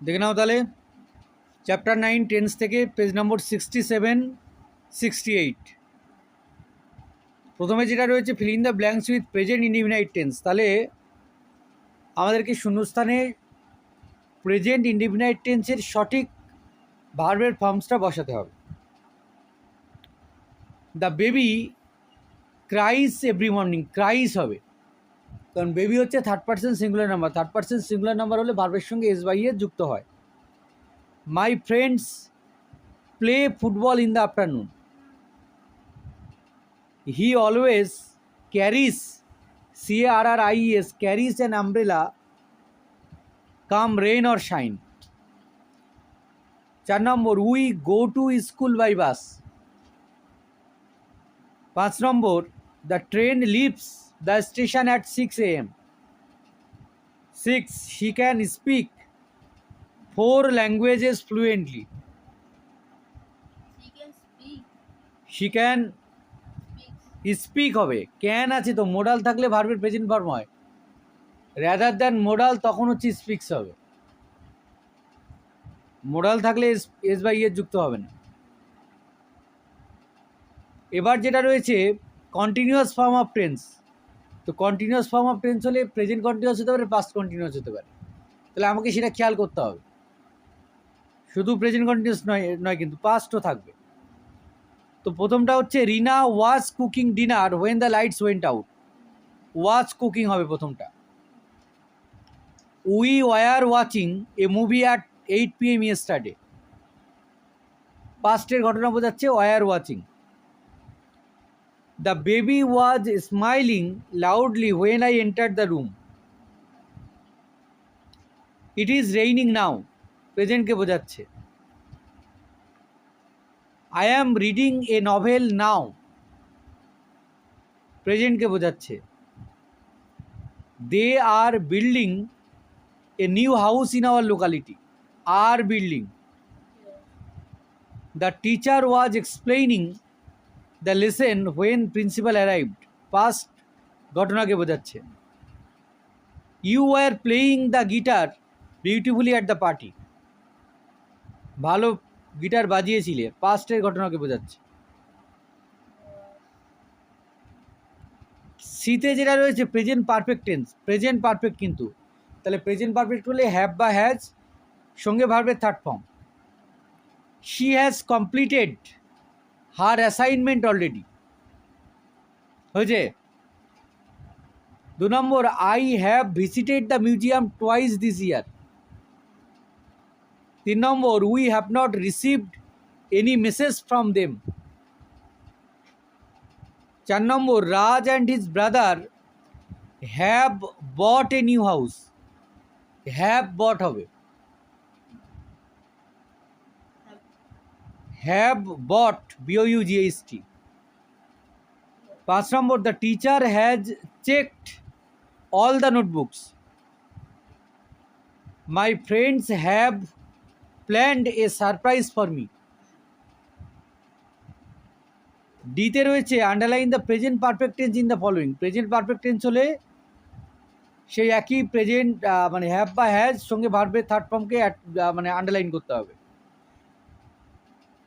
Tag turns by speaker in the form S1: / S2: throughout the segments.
S1: দেখে নাও তাহলে chapter 9 tense থেকে পেজ নম্বর 67 68। প্রথমে যেটা রয়েছে fill in the blanks with present indefinite tense. তাহলে আমাদেরকে শূন্যস্থানে প্রেজেন্ট ইনডিফিনাইট টেন্সের সঠিক ভার্বের ফর্মসটা বসাতে হবে। The baby cries every morning, cries হবে কারণ বেবি হচ্ছে third person singular number. Third person singular number হলে ভার্বের সঙ্গে এস বাই এ যুক্ত হয়। My friends play football in the afternoon. He always carries, CARRIES, carries an umbrella come rain or shine. 4 নম্বর, we go to school by bus. 5 number, the train leaves the station at 6 AM। 6, she can speak 4 languages fluently. She can speak হবে, can আছে তো, modal থাকলে ভার্বের present form হয়। Rather than modal তখন হচ্ছে speaks হবে। মোডাল থাকলে এস বাই এর যুক্ত হবে না। এবার যেটা রয়েছে কন্টিনিউয়াস ফর্ম অফ টেন্স। তো কন্টিনিউয়াস ফর্ম অফ টেন্স হলে প্রেজেন্ট কন্টিনিউয়াস হতে পারে, পাস্ট কন্টিনিউয়াস হতে পারে। তাহলে আমাকে সেটা খেয়াল করতে হবে, শুধু প্রেজেন্ট কন্টিনিউয়াস নয় কিন্তু পাস্টও থাকবে। তো প্রথমটা হচ্ছে Rina was cooking dinner when the lights went out. Was cooking হবে প্রথমটা। We were watching a movie at 8 PM yesterday. পাস্টের ঘটনা বোঝাচ্ছে were watching. The baby was smiling loudly when I entered the room. It is raining now, প্রেজেন্টকে বোঝাচ্ছে। I am reading a novel now, প্রেজেন্টকে বোঝাচ্ছে। They are building a new house in our locality. Are building. The teacher was explaining the lesson when principal arrived, past ঘটনাকে বোঝাচ্ছে। You are playing the guitar beautifully at the party, ভালো guitar বাজিয়েছিলে, পাস্টের ঘটনাকে বোঝাচ্ছে। সিতে যেটা রয়েছে present perfect tense, present perfect কিন্তু, তাহলে প্রেজেন্ট পারফেক্ট হলে হ্যাভ বা হ্যাজ সঙ্গে ভার্বের third form. She has completed her assignment already, হয়েছে। 2 number, I have visited the museum twice this year. 3 number, we have not received any message from them. 4 number, Raj and his brother have bought a new house. Have bought হবে, have bought BOUGHT। 5 number, the teacher has checked all the notebooks. My friends have planned a surprise for me. ডিতে রয়েছে underline the present perfect tense in the following. Present perfect tense হলে সেই একই present মানে have বা has সঙ্গে ভার্বের third ফর্মকে মানে আন্ডারলাইন করতে হবে।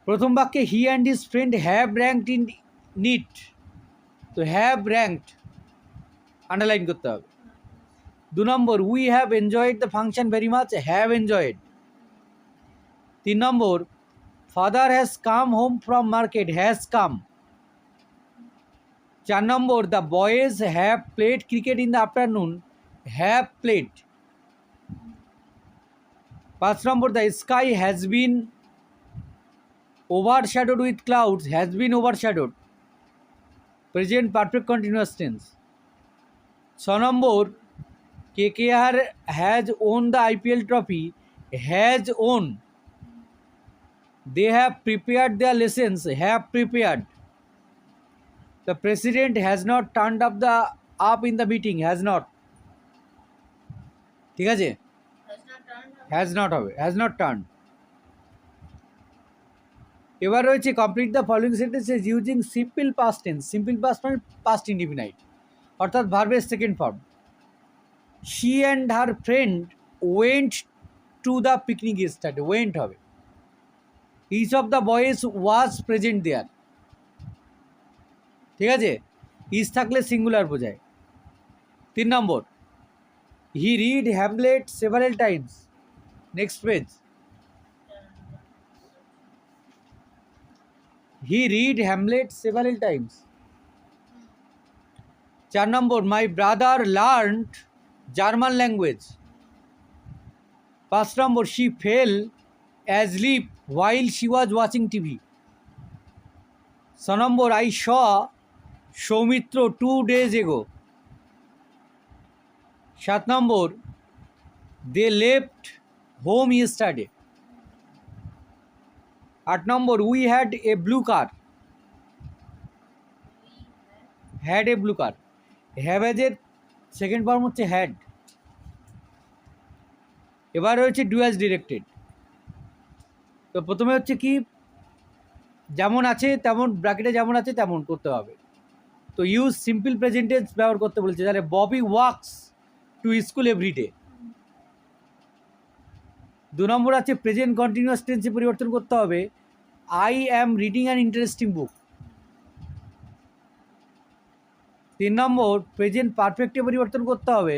S1: প্রথম বাক্যে he and his friend have ranked in NEET, তো হ্যাভ র্যাঙ্কড আন্ডারলাইন করতে হবে। 2 number, we have enjoyed the function very much, have enjoyed. 3 number, father has come home from market, has come. 4 number, the boys have played cricket in the afternoon, have played. 5 number, the sky has been overshadowed with clouds, has been overshadowed, present perfect continuous tense. 6 number, KKR has won the IPL trophy, has won. They have prepared their lessons, have prepared. The president has not turned up in the meeting, has not. ঠিক আছে, has not হবে, has not turned। এবার রয়েছে complete the following sentences using simple past tense. Simple past মানে past indefinite, অর্থাৎ ভার্বের second form. She and her friend went to the picnic start, went হবে। Each of the boys was present there, ঠিক আছে। Is থাকলে singular বোঝায়। 3 number, he read Hamlet several times. Next page. He read Hamlet several times. 4 number, my brother learned German language. 5 number, she fail অ্যাজলিপ while she was watching TV. 6 number, I saw Soumitra 2 days ago. 7 number, they left home yesterday. 8 number, we had a blue car. had a blue car. have এর second form হচ্ছে had। এবার হচ্ছে do as directed. তো প্রথমে হচ্ছে কি, যেমন আছে তেমন, ব্র্যাকেটে যেমন আছে তেমন করতে হবে। তো ইউজ সিম্পল প্রেজেন্ট টেন্স ব্যবহার করতে বলেছে, তাহলে Bobby walks to school everyday. 2 number আছে প্রেজেন্ট কন্টিনিউয়াস টেন্সে পরিবর্তন করতে হবে, I am reading an interesting book. 3 number present পারফেক্টে পরিবর্তন করতে হবে,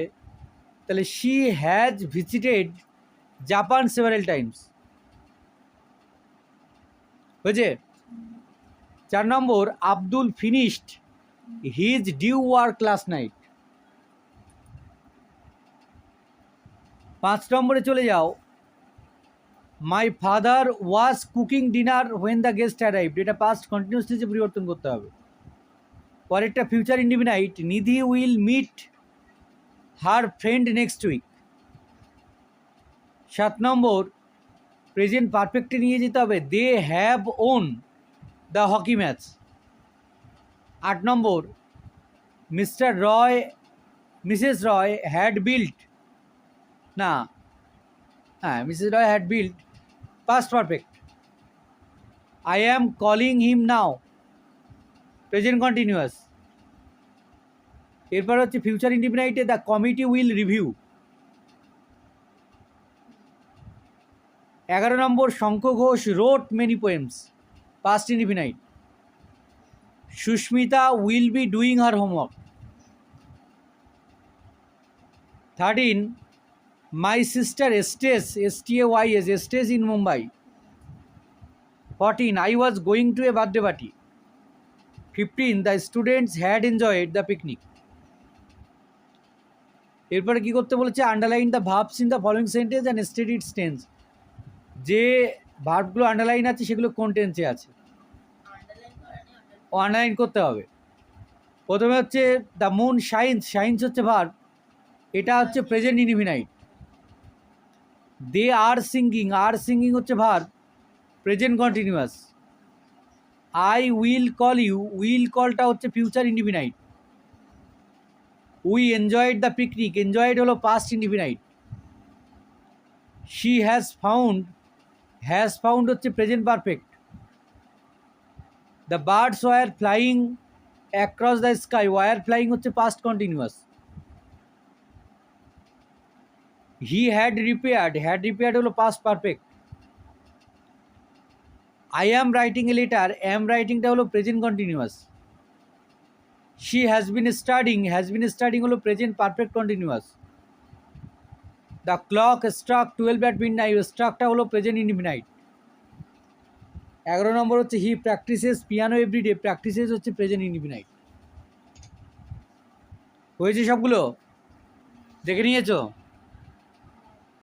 S1: তাহলে she has visited Japan several times, হয়েছে। 4 number, Abdul finished his due work last night. 5 নম্বরে চলে যাও, my father was cooking dinner when the guest arrived. এটা পাস্ট কন্টিনিউয়াস টেন্সে পরিবর্তন করতে হবে। পরেরটা future indefinite, Nidhi will meet her friend next week. 7 number present পারফেক্টে নিয়ে যেতে হবে, they have won the hockey match. 8 number, Mr Roy Mrs Roy had built, না হ্যাঁ Mrs Roy had built, past perfect. I am calling him now, present continuous. এরপর হচ্ছে future ইনডিফিনাইটে the committee will review. 11 number, Shankha Ghosh wrote many poems, past indefinite. Susmita will be doing her homework. 13, my sister stress, STAYS, stress in Mumbai. 14, I was going to a birthday party. 15, the students had enjoyed the picnic. এরপরে কি করতে বলেছে, underline the verbs in the following sentence and state it's tense. যে ভার্বগুলো underline আছে সেগুলো কোন টেন্সে আছে ও আন্ডারলাইন করতে হবে। প্রথমে হচ্ছে দ্য মুন শাইন্স, শাইন্স হচ্ছে ভার্ব, এটা হচ্ছে present indefinite. They are singing হচ্ছে verb, present continuous. I will call you, will কলটা হচ্ছে future indefinite. We enjoyed the picnic, enjoyed হলো past indefinite. She has found হচ্ছে present perfect. The birds were flying across the sky, were flying হচ্ছে past continuous. He had repaired হলো past perfect. I am writing a letter, am রাইটিংটা হলো present continuous. She has been studying হলো present perfect continuous. The clock struck 12 at midnight, স্ট্রাকটা হলো present indefinite. 11 number হচ্ছে he practises piano everyday, practises হচ্ছে present indefinite. হয়েছে সবগুলো দেখে নিয়েছো?